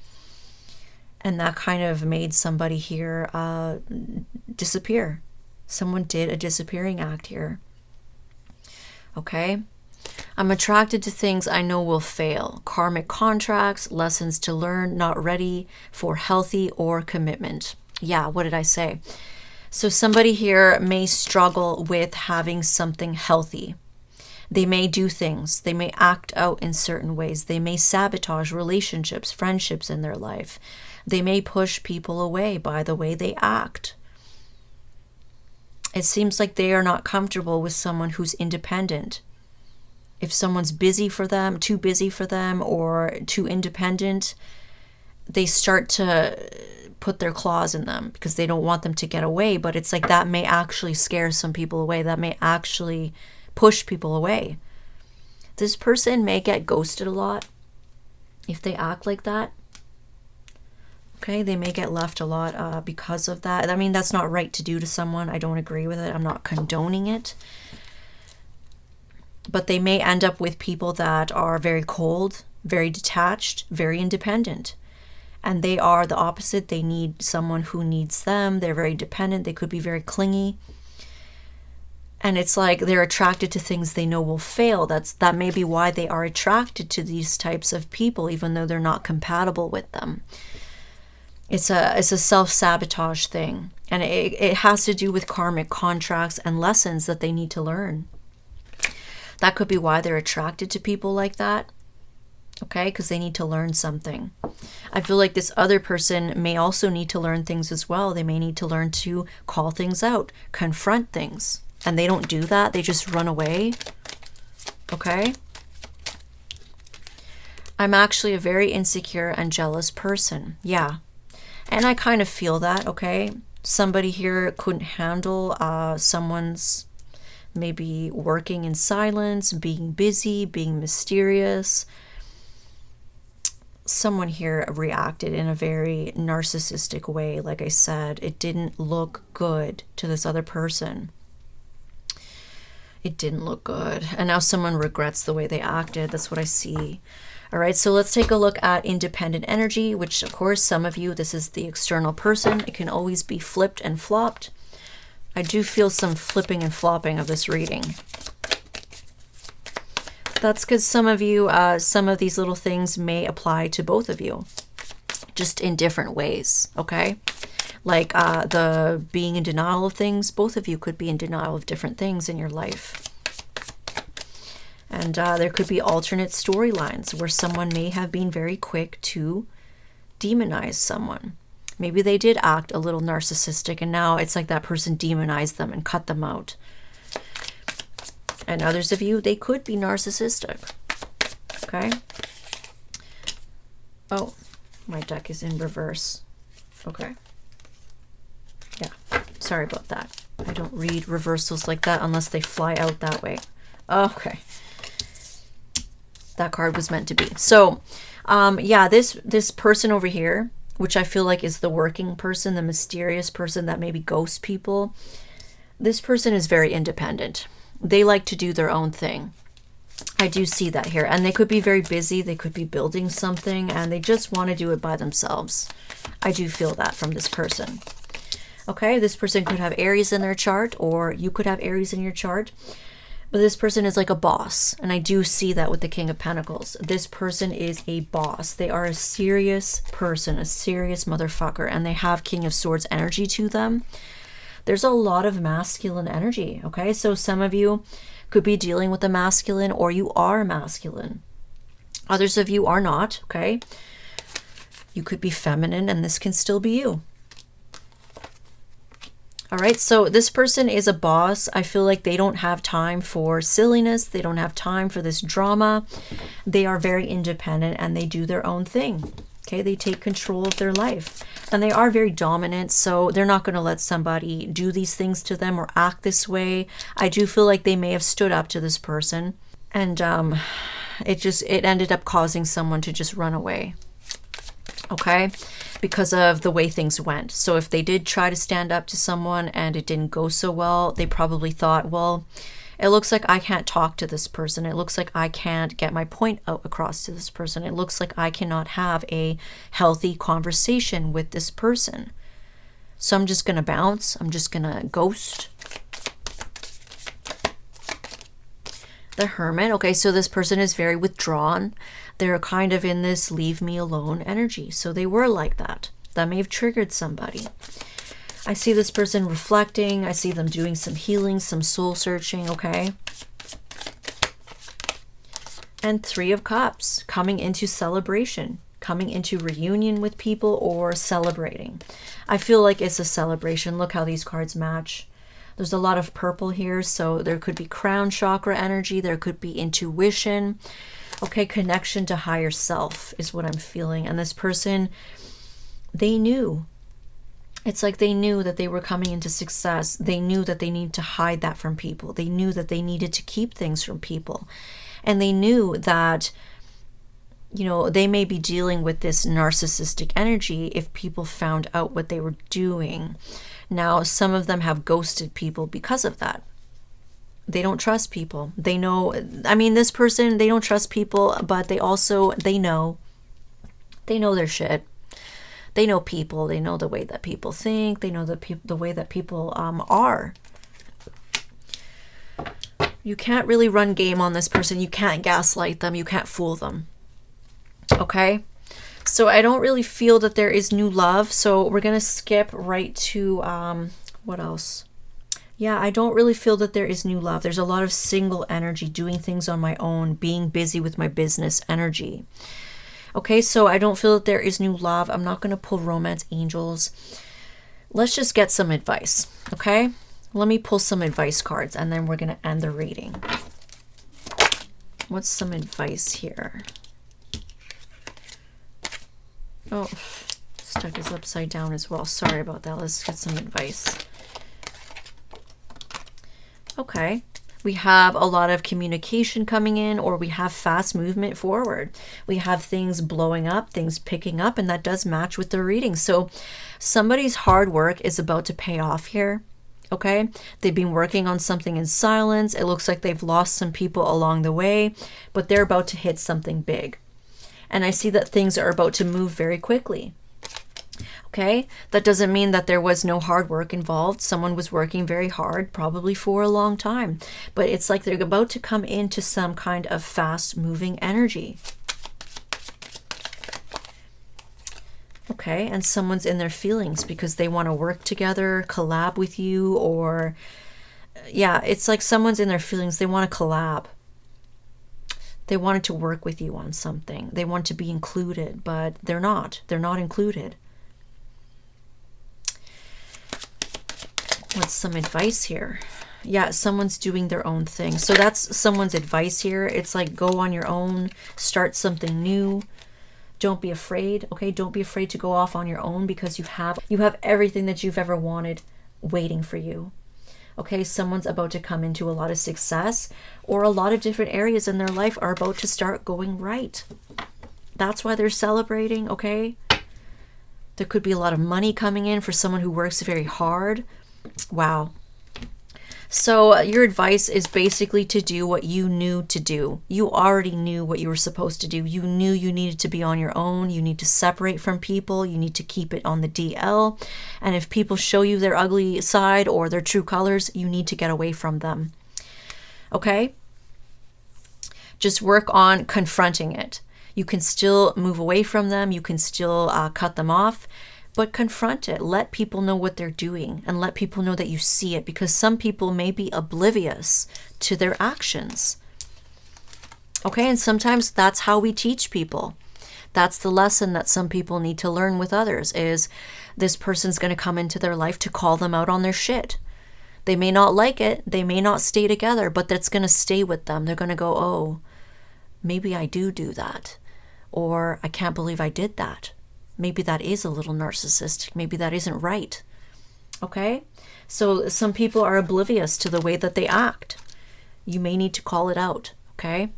And that kind of made somebody here disappear. Someone did a disappearing act here. Okay. I'm attracted to things I know will fail. Karmic contracts, lessons to learn, not ready for healthy or commitment. Yeah, what did I say? So somebody here may struggle with having something healthy. They may do things. They may act out in certain ways. They may sabotage relationships, friendships in their life. They may push people away by the way they act. It seems like they are not comfortable with someone who's independent. If someone's busy for them, too busy for them, or too independent, they start to put their claws in them because they don't want them to get away. But it's like that may actually scare some people away. That may actually push people away. This person may get ghosted a lot if they act like that. Okay, they may get left a lot because of that. I mean, that's not right to do to someone. I don't agree with it. I'm not condoning it. But they may end up with people that are very cold, very detached, very independent. And they are the opposite. They need someone who needs them. They're very dependent. They could be very clingy. And it's like they're attracted to things they know will fail. That may be why they are attracted to these types of people, even though they're not compatible with them. It's a self-sabotage thing. And it has to do with karmic contracts and lessons that they need to learn. That could be why they're attracted to people like that. Okay, because they need to learn something. I feel like this other person may also need to learn things as well. They may need to learn to call things out, confront things. And they don't do that. They just run away. Okay? I'm actually a very insecure and jealous person. Yeah. And I kind of feel that, okay? Somebody here couldn't handle someone's maybe working in silence, being busy, being mysterious. Someone here reacted in a very narcissistic way. Like I said, it didn't look good to this other person. It didn't look good. And now someone regrets the way they acted. That's what I see. All right, so let's take a look at independent energy, which of course some of you, this is the external person. It can always be flipped and flopped. I do feel some flipping and flopping of this reading. That's because some of you, some of these little things may apply to both of you, just in different ways, okay? Like the being in denial of things, both of you could be in denial of different things in your life. And there could be alternate storylines where someone may have been very quick to demonize someone. Maybe they did act a little narcissistic and now it's like that person demonized them and cut them out. And others of you, they could be narcissistic. Okay. Oh, my deck is in reverse. Okay. Yeah, sorry about that. I don't read reversals like that unless they fly out that way. Okay. That card was meant to be. So, yeah, this person over here, which I feel like is the working person, the mysterious person that maybe ghosts people. This person is very independent. They like to do their own thing. I do see that here. And they could be very busy. They could be building something and they just want to do it by themselves. I do feel that from this person. Okay, this person could have Aries in their chart, or you could have Aries in your chart. But this person is like a boss. And I do see that with the King of Pentacles. This person is a boss. They are a serious person, a serious motherfucker. And they have King of Swords energy to them. There's a lot of masculine energy. Okay, so some of you could be dealing with a masculine, or you are masculine. Others of you are not. Okay, you could be feminine and this can still be you. All right, so this person is a boss. I feel like they don't have time for silliness. They don't have time for this drama. They are very independent and they do their own thing. Okay, they take control of their life. And they are very dominant, so they're not going to let somebody do these things to them or act this way. I do feel like they may have stood up to this person. And it ended up causing someone to just run away. Okay, because of the way things went. So if they did try to stand up to someone and it didn't go so well, they probably thought, well, it looks like I can't talk to this person. It looks like I can't get my point out across to this person. It looks like I cannot have a healthy conversation with this person. So I'm just going to bounce. I'm just going to ghost. The Hermit. Okay, so this person is very withdrawn. They're kind of in this leave me alone energy. So they were like that. That may have triggered somebody. I see this person reflecting. I see them doing some healing, some soul searching, okay? And Three of Cups, coming into celebration, coming into reunion with people or celebrating. I feel like it's a celebration. Look how these cards match. There's a lot of purple here, so there could be crown chakra energy. There could be intuition. Okay, connection to higher self is what I'm feeling. And this person, they knew. It's like they knew that they were coming into success. They knew that they needed to hide that from people. They knew that they needed to keep things from people. And they knew that, you know, they may be dealing with this narcissistic energy if people found out what they were doing. Now, some of them have ghosted people because of that. They don't trust people. They know, I mean, this person, they don't trust people, but they also, they know their shit. They know people. They know the way that people think. They know the way that people are. You can't really run game on this person. You can't gaslight them. You can't fool them. Okay? So I don't really feel that there is new love. So we're going to skip right to, what else? Yeah, I don't really feel that there is new love. There's a lot of single energy, doing things on my own, being busy with my business energy. Okay, so I don't feel that there is new love. I'm not going to pull romance angels. Let's just get some advice, okay? Let me pull some advice cards and then we're going to end the reading. What's some advice here? Oh, stuck is upside down as well. Sorry about that. Let's get some advice. Okay. We have a lot of communication coming in, or we have fast movement forward. We have things blowing up, things picking up, and that does match with the reading. So somebody's hard work is about to pay off here. Okay. They've been working on something in silence. It looks like they've lost some people along the way, but they're about to hit something big. And I see that things are about to move very quickly. Okay, that doesn't mean that there was no hard work involved. Someone was working very hard, probably for a long time. But it's like they're about to come into some kind of fast-moving energy. Okay, and someone's in their feelings because they want to work together, collab with you, or... yeah, it's like someone's in their feelings. They want to collab. They wanted to work with you on something. They want to be included, but they're not. They're not included. What's some advice here? Yeah, someone's doing their own thing. So that's someone's advice here. It's like go on your own, start something new. Don't be afraid, okay? Don't be afraid to go off on your own because you have everything that you've ever wanted waiting for you. Okay, someone's about to come into a lot of success, or a lot of different areas in their life are about to start going right. That's why they're celebrating, okay? There could be a lot of money coming in for someone who works very hard. Wow. So your advice is basically to do what you knew to do. You already knew what you were supposed to do. You knew you needed to be on your own. You need to separate from people. You need to keep it on the DL. And if people show you their ugly side or their true colors, you need to get away from them. Okay? Just work on confronting it. You can still move away from them. You can still cut them off. But confront it. Let people know what they're doing and let people know that you see it, because some people may be oblivious to their actions. Okay, and sometimes that's how we teach people. That's the lesson that some people need to learn with others, is this person's going to come into their life to call them out on their shit. They may not like it. They may not stay together, but that's going to stay with them. They're going to go, oh, maybe I do that. Or I can't believe I did that. Maybe that is a little narcissistic. Maybe that isn't right. Okay? So some people are oblivious to the way that they act. You may need to call it out. Okay?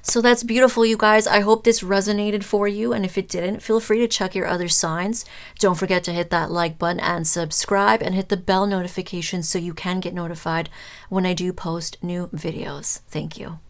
So that's beautiful, you guys. I hope this resonated for you. And if it didn't, feel free to check your other signs. Don't forget to hit that like button and subscribe and hit the bell notification so you can get notified when I do post new videos. Thank you.